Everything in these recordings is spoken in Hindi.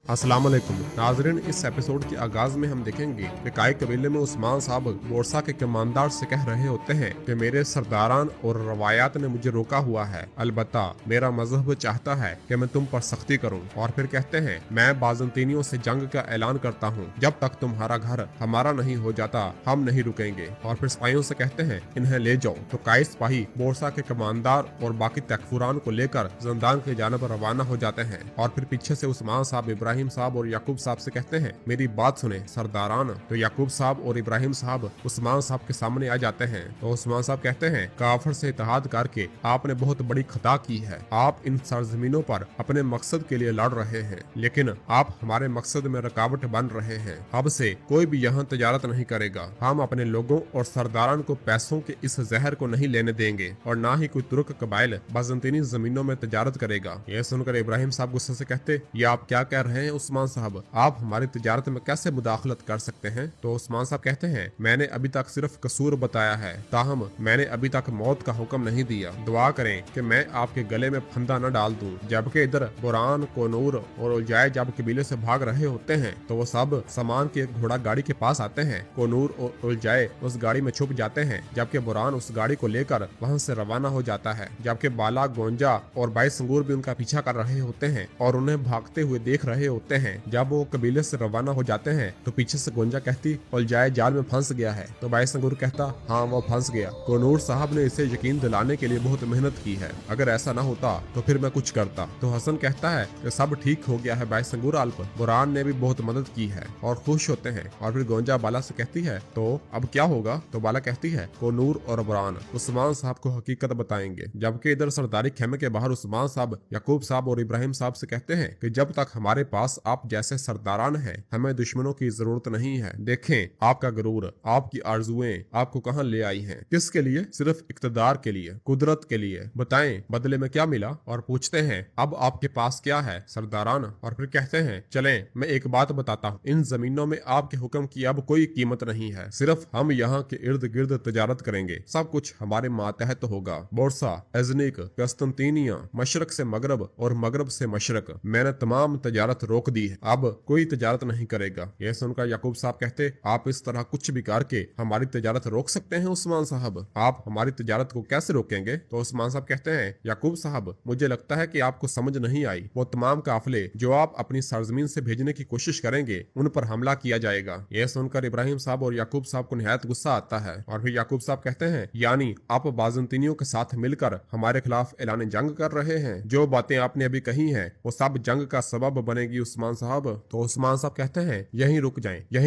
अस्सलाम वालेकुम नाजरीन, इस एपिसोड के आगाज में हम देखेंगे कि काई कबीले में उस्मान साहब बोरसा के कमांडर से कह रहे होते हैं कि मेरे सरदारान और रवायात ने मुझे रोका हुआ है, अलबत्ता मेरा मजहब चाहता है कि मैं तुम पर सख्ती करूं। और फिर कहते हैं मैं बाजंतीनियों से जंग का ऐलान करता हूं, जब तक तुम्हारा घर हमारा नहीं हो जाता हम नहीं रुकेंगे। और फिर सिपाहियों से कहते हैं इन्हें ले जाओ। तो काई सिपाही बोरसा के कमांडर और बाकी तकफुरान को लेकर जंदान की जानब रवाना हो जाते हैं। और फिर पीछे से उस्मान साहब इब्राहिम साहब और याकूब साहब से कहते हैं मेरी बात सुने सरदारान। तो याकूब साहब और इब्राहिम साहब उस्मान साहब के सामने आ जाते हैं। तो उस्मान साहब कहते हैं काफिर से इत्तेहाद करके आपने बहुत बड़ी खता की है। आप इन सरजमीनों पर अपने मकसद के लिए लड़ रहे हैं, लेकिन आप हमारे मकसद में रुकावट बन रहे हैं। अब से कोई भी यहाँ तजारत नहीं करेगा। हम अपने लोगों और सरदारान को पैसों के इस जहर को नहीं लेने देंगे और ना ही कोई तुर्क कबाइल बाजंतीनी जमीनों में तजारत करेगा। यह सुनकर इब्राहिम साहब गुस्से से कहते ये आप क्या कह रहे हैं उस्मान साहब, आप हमारी तिजारत में कैसे मुदाखलत कर सकते हैं। तो उस्मान साहब कहते हैं मैंने अभी तक सिर्फ कसूर बताया है, ताहम मैंने अभी तक मौत का हुक्म नहीं दिया। दुआ करें कि मैं आपके गले में फंदा न डाल दूं। जबकि इधर बुरान, कोनूर और उलजाय जब कबीले से भाग रहे होते हैं तो वो सब सामान की एक घोड़ा गाड़ी के पास आते हैं। कोनूर और उलजाय उस गाड़ी में छुप जाते हैं, जबकि बुरान उस गाड़ी को लेकर वहां से रवाना हो जाता है। जबकि बाला, गोंजा और बाई संगूर भी उनका पीछा कर रहे होते हैं और उन्हें भागते हुए देख रहे होते हैं। जब वो कबीले से रवाना हो जाते हैं तो पीछे से गोंजा कहती उलजाय जाल में फंस गया है। तो बाई संगूर कहता हाँ वो फंस गया। कोनूर साहब ने इसे यकीन दिलाने के लिए बहुत मेहनत की है, अगर ऐसा ना होता तो फिर मैं कुछ करता। तो हसन कहता है कि सब ठीक हो गया है बाई संगूर अल्प, बुरान ने भी बहुत मदद की है और खुश होते हैं। और फिर गोंजा बाला से कहती है तो अब क्या होगा। तो बाला कहती है कोनूर और बुरान उस्मान साहब को हकीकत बताएंगे। जबकि इधर सरदारी खेमे के बाहर उस्मान साहब याकूब साहब और इब्राहिम साहब से कहते हैं कि जब तक हमारे पास आप जैसे सरदारान हैं हमें दुश्मनों की जरूरत नहीं है। देखें आपका गरूर, आपकी आरजुएं आपको कहां ले आई हैं, किसके लिए, सिर्फ इक्तदार के लिए, कुदरत के लिए। बताएं बदले में क्या मिला। और पूछते हैं अब आपके पास क्या है सरदारान। और फिर कहते हैं चलें मैं एक बात बताता हूँ, इन जमीनों में आपके हुक्म की अब कोई कीमत नहीं है, सिर्फ हम यहाँ के इर्द गिर्द तजारत करेंगे, सब कुछ हमारे मातहत होगा। बोरसा, एजनिक, कस्तंतीनिया, मशरक से मगरब और मगरब से मशरक, मैंने तमाम तजारत रोक दी है, अब कोई तजारत नहीं करेगा। यह सुनकर याकूब साहब कहते आप इस तरह कुछ भी करके हमारी तजारत रोक सकते हैं उस्मान साहब, आप हमारी तजारत को कैसे रोकेंगे। तो उस्मान साहब कहते हैं याकूब साहब मुझे लगता है कि आपको समझ नहीं आई, वो तमाम काफिले जो आप अपनी सरजमीन से भेजने की कोशिश करेंगे उन पर हमला किया जाएगा। यह सुनकर इब्राहिम साहब और याकूब साहब को निहायत गुस्सा आता है। और फिर याकूब साहब कहते हैं यानी आप बाजंतीनियों के साथ मिलकर हमारे खिलाफ ऐलान जंग कर रहे हैं, जो बातें आपने अभी कही हैं वो सब जंग का सबब बनेगी उस्मान साहब। तो उस्मान साहब कहते हैं यहीं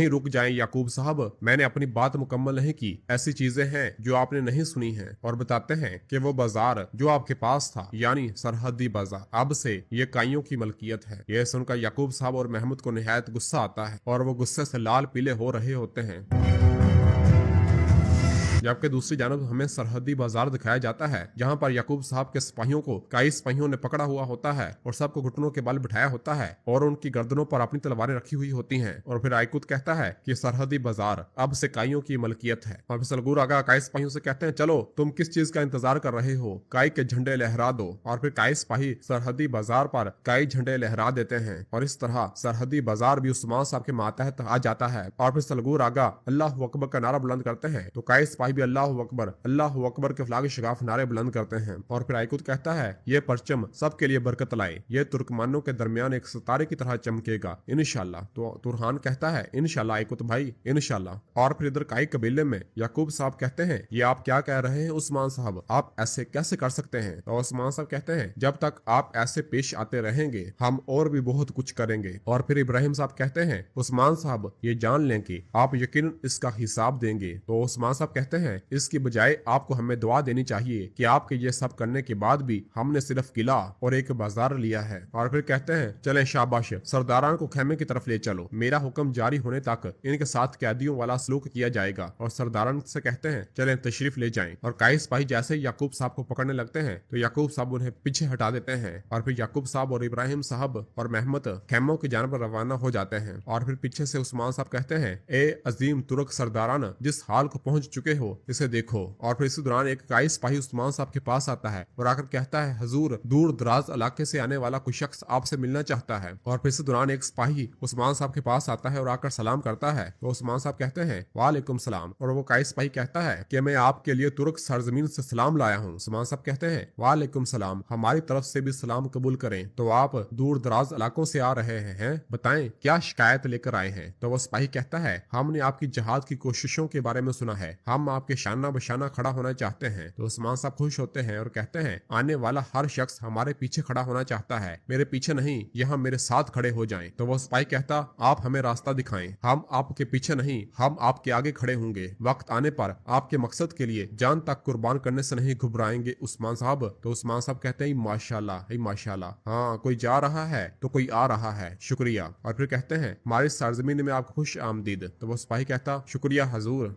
रुक जाएं याकूब साहब, मैंने अपनी बात मुकम्मल नहीं की, ऐसी चीजें हैं जो आपने नहीं सुनी हैं। और बताते हैं कि वो बाजार जो आपके पास था यानी सरहदी बाजार अब से ये काइयों की मलकियत है। यह सुनकर याकूब साहब और महमूद को निहायत गुस्सा आता है और वो गुस्से से लाल पीले हो रहे होते हैं। जबकि दूसरी जानब हमें सरहदी बाजार दिखाया जाता है जहां पर याकूब साहब के सिपाहियों को कई सिपाहियों ने पकड़ा हुआ होता है और सबको घुटनों के बल बिठाया होता है और उनकी गर्दनों पर अपनी तलवारें रखी हुई होती हैं। और फिर आयकुत कहता है कि सरहदी बाजार अब से काइयों की मलकियत है। और फिर सलगूर आगा काई सिपाहियों से कहते हैं चलो तुम किस चीज का इंतजार कर रहे हो, काई के झंडे लहरा दो। और फिर काई सिपाही सरहदी बाजार पर काई झंडे लहरा देते हैं और इस तरह सरहदी बाजार भी उस्मान साहब के मातहत आ जाता है। और फिर सलगूर आगा अल्लाह अकबर का नारा बुलंद करते हैं तो काई सिपाही भी अल्लाह अकबर के फलाग शिगाफ नारे बुलंद करते हैं। और फिर आयकुत कहता है ये परचम सबके लिए बरकत लाए, ये तुर्कमानों के दरमियान एक सितारे की तरह चमकेगा इंशाल्लाह। तो तुरहान कहता है इंशाल्लाह आयकुत भाई इंशाल्लाह। और फिर इधर काई कबीले में याकूब साहब कहते हैं ये आप क्या कह रहे हैं उस्मान साहब, आप ऐसे कैसे कर सकते हैं। तो उस्मान साहब कहते हैं जब तक आप ऐसे पेश आते रहेंगे हम और भी बहुत कुछ करेंगे। और फिर इब्राहिम साहब कहते हैं उस्मान साहब ये जान लें कि आप यकीनन इसका हिसाब देंगे। तो उस्मान साहब कहते हैं इसकी बजाय आपको हमें दुआ देनी चाहिए कि आपके ये सब करने के बाद भी हमने सिर्फ किला और एक बाजार लिया है। और फिर कहते हैं चलें शाबाश, सरदारान को खेमे की तरफ ले चलो, मेरा हुक्म जारी होने तक इनके साथ कैदियों वाला सलूक किया जाएगा। और सरदारान से कहते हैं चलें तशरीफ ले जाएं। और काई सिपाही जैसे याकूब साहब को पकड़ने लगते हैं तो याकूब साहब उन्हें पीछे हटा देते हैं। और फिर याकूब साहब और इब्राहिम साहब और महमद खेमों की जानब रवाना हो जाते हैं। और फिर पीछे से उस्मान साहब कहते हैं ए अजीम तुर्क सरदारान, जिस हाल को पहुंच चुके हो इसे देखो। और फिर इसी दौरान एक काई सिपाही उस्मान साहब के पास आता है और आकर कहता है, हजूर, दूर दराज इलाके से आने वाला कोई शख्स आपसे मिलना चाहता है। और फिर इसी दौरान एक सिपाही उस्मान साहब के पास आता है और आकर सलाम करता है। तो उस्मान साहब कहते हैं, वालेकुम सलाम। और वो काई सिपाही कहता है कि मैं आपके लिए तुर्क सरजमीन से सलाम लाया हूँ। उस्मान साहब कहते हैं, वालेकुम सलाम, हमारी तरफ से भी सलाम कबूल करें। तो आप दूर दराज इलाकों से आ रहे हैं, बताएं क्या शिकायत लेकर आए हैं। तो वो सिपाही कहता है, हमने आपकी जहाद की कोशिशों के बारे में सुना है, हम आपके शाना बशाना खड़ा होना चाहते हैं। तो उस्मान साहब खुश होते हैं और कहते हैं, आने वाला हर शख्स हमारे पीछे खड़ा होना चाहता है, मेरे पीछे नहीं, यहाँ मेरे साथ खड़े हो जाएं। तो वो सिपाही कहता, आप हमें रास्ता दिखाएं, हम आपके पीछे नहीं, हम आपके आगे खड़े होंगे। वक्त आने पर आपके मकसद के लिए जान तक कुर्बान करने से नहीं घबराएंगे उस्मान साहब। तो उस्मान साहब कहते हैं, माशाल्लाह माशाल्लाह, हाँ कोई जा रहा है तो कोई आ रहा है, शुक्रिया। और फिर कहते हैं, हमारी सरजमीन में आपको खुश आमदीद। तो वो सिपाही कहता, शुक्रिया हजूर।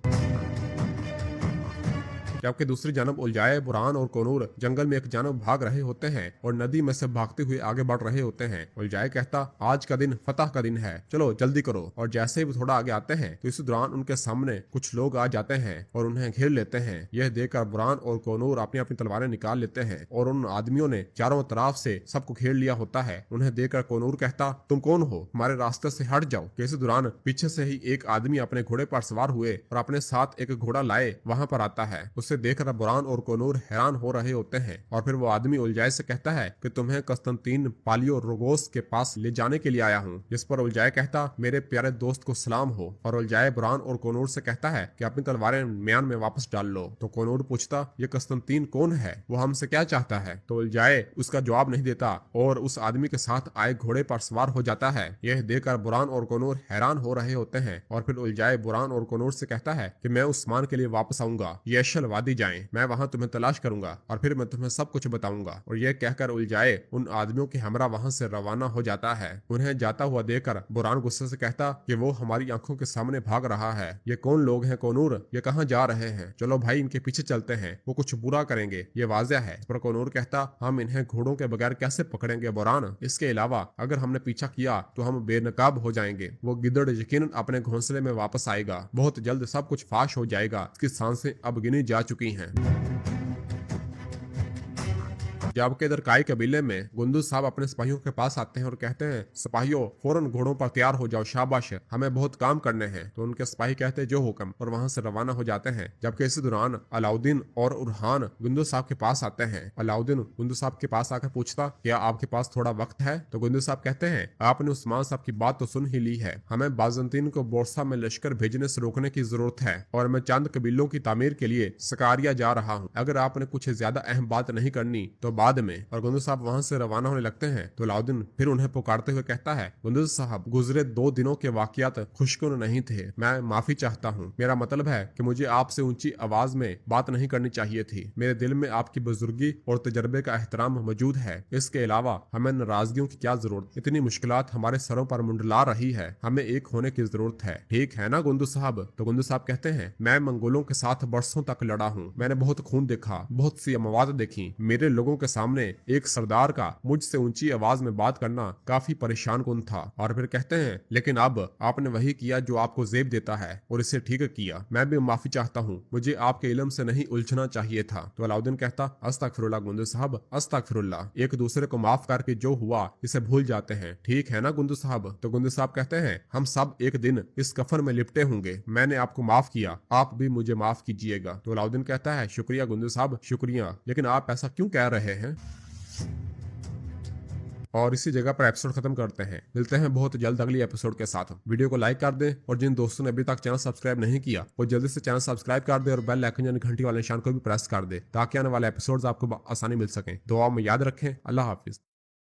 जबकि दूसरी जानब उलझाए, बुरहान और कोनूर जंगल में एक जानब भाग रहे होते हैं और नदी में से भागते हुए आगे बढ़ रहे होते हैं। उलझाए कहता, आज का दिन फतह का दिन है, चलो जल्दी करो। और जैसे ही वो थोड़ा आगे आते हैं तो इस दौरान उनके सामने कुछ लोग आ जाते हैं और उन्हें घेर लेते हैं। यह देखकर बुरहान और कोनूर अपनी अपनी तलवारें निकाल लेते हैं और उन आदमियों ने चारों तरफ से सबको घेर लिया होता है। उन्हें देखकर कोनूर कहता, तुम कौन हो, हमारे रास्ते से हट जाओ। इस दौरान पीछे से ही एक आदमी अपने घोड़े पर सवार हुए और अपने साथ एक घोड़ा लाए वहां पर आता है। उससे देखकर बुरहान और कोनूर हैरान हो रहे होते हैं। और फिर वो आदमी उलझाए से कहता है कि तुम्हें कस्तंतीन पालियो रोगोस के पास ले जाने के लिए आया हूँ। जिस पर उलझाए कहता, मेरे प्यारे दोस्त को सलाम हो। और उलझाए बुरहान और कोनूर से कहता है कि अपनी तलवारें म्यान में वापस डाल लो। तो कोनूर पूछता, ये कस्तंतीन कौन है, वो हमसे क्या चाहता है। तो उलझाए उसका जवाब नहीं देता और उस आदमी के साथ आए घोड़े पर सवार हो जाता है। यह देखकर बुरहान और कोनूर हैरान हो रहे होते हैं। और फिर उलझाए बुरहान और कोनूर से कहता है कि मैं उस्मान के लिए वापस आऊंगा, ये अशल वादी जाएं, मैं वहां तुम्हें तलाश करूंगा और फिर मैं तुम्हें सब कुछ बताऊंगा। और यह कहकर उलझाए उन आदमियों के हमरा वहां से रवाना हो जाता है। उन्हें जाता हुआ देखकर बुरहान गुस्से से कहता कि वो हमारी आंखों के सामने भाग रहा है, ये कौन लोग हैं कोनूर, ये कहाँ जा रहे हैं, चलो भाई इनके पीछे चलते हैं, वो कुछ बुरा करेंगे, ये वाज़ेह है। इस पर कोनूर कहता, हम इन्हें घोड़ों के बगैर कैसे पकड़ेंगे बुरहान, इसके अलावा अगर हमने पीछा किया तो हम बेनकाब हो जाएंगे। वो गिदड़ यकीनन अपने घोंसले में वापस आएगा, बहुत जल्द सब कुछ फाश हो जाएगा, इसकी सांसें अब गिनी जा चुकी हैं। जबकि इधर काई कबीले में गुंदू साहब अपने सिपाहियों के पास आते हैं और कहते हैं, सिपाहियों फौरन घोड़ों पर तैयार हो जाओ, शाबाश, हमें बहुत काम करने हैं। तो उनके सिपाही कहते हैं, जो हुक्म, और वहां से रवाना हो जाते हैं। जबकि इसी दौरान अलाउद्दीन और उरहान गुंदू साहब के पास आते हैं। अलाउद्दीन गुंदू साहब के पास आकर पूछता, क्या आपके पास थोड़ा वक्त है। तो गुंदू साहब कहते हैं, आपने उस्मान साहब की बात तो सुन ही ली है, हमें बाज़ंतीन को बोरसा में लश्कर भेजने से रोकने की जरूरत है और मैं चंद कबीलों की तामीर के लिए सकारिया जा रहा हूँ। अगर आपने कुछ ज्यादा अहम बात नहीं करनी तो बाद में। और गुंदू साहब वहां से रवाना होने लगते हैं। तो अलाउद्दीन फिर उन्हें पुकारते हुए कहता है, गुंदू साहब, गुजरे 2 दिनों के वाकयात खुशकुन नहीं थे, मैं माफी चाहता हूँ। मेरा मतलब है कि मुझे आपसे ऊंची आवाज में बात नहीं करनी चाहिए थी। मेरे दिल में आपकी बुजुर्गी और तजर्बे का एहतराम मौजूद है, इसके अलावा हमें नाराजगियों की क्या जरूरत, इतनी मुश्किलात हमारे सरों पर मुंडला रही है, हमें एक होने की जरूरत है, ठीक है ना गुंदू साहब। तो गुंदू साहब कहते हैं, मैं मंगोलों के साथ बरसों तक लड़ा हूँ, मैंने बहुत खून देखा, बहुत सी अमवात देखी, मेरे लोगों के सामने एक सरदार का मुझसे ऊंची आवाज में बात करना काफी परेशान कुन था। और फिर कहते हैं, लेकिन अब आपने वही किया जो आपको जेब देता है और इसे ठीक किया, मैं भी माफी चाहता हूँ, मुझे आपके इल्म से नहीं उलझना चाहिए था। तो अलाउद्दीन कहता, अस्तगफिरुल्लाह गुंदू साहब, अस्तगफिरुल्लाह, एक दूसरे को माफ करके जो हुआ इसे भूल जाते हैं, ठीक है ना गुंदू साहब। तो गुंदू साहब कहते हैं, हम सब एक दिन इस कफन में लिपटे होंगे, मैंने आपको माफ किया, आप भी मुझे माफ कीजिएगा। तो अलाउद्दीन कहता है, शुक्रिया गुंदू साहब, शुक्रिया, लेकिन आप ऐसा क्यों कह रहे हैं। और इसी जगह पर एपिसोड खत्म करते हैं। मिलते हैं बहुत जल्द अगली एपिसोड के साथ। वीडियो को लाइक कर दें और जिन दोस्तों ने अभी तक चैनल सब्सक्राइब नहीं किया वो जल्दी से चैनल सब्सक्राइब कर दे और बेल आइकन यानी घंटी वाले निशान को भी प्रेस कर दे ताकि आने वाले एपिसोड्स आपको आसानी मिल सके। दुआ में याद रखें। अल्लाह हाफिज।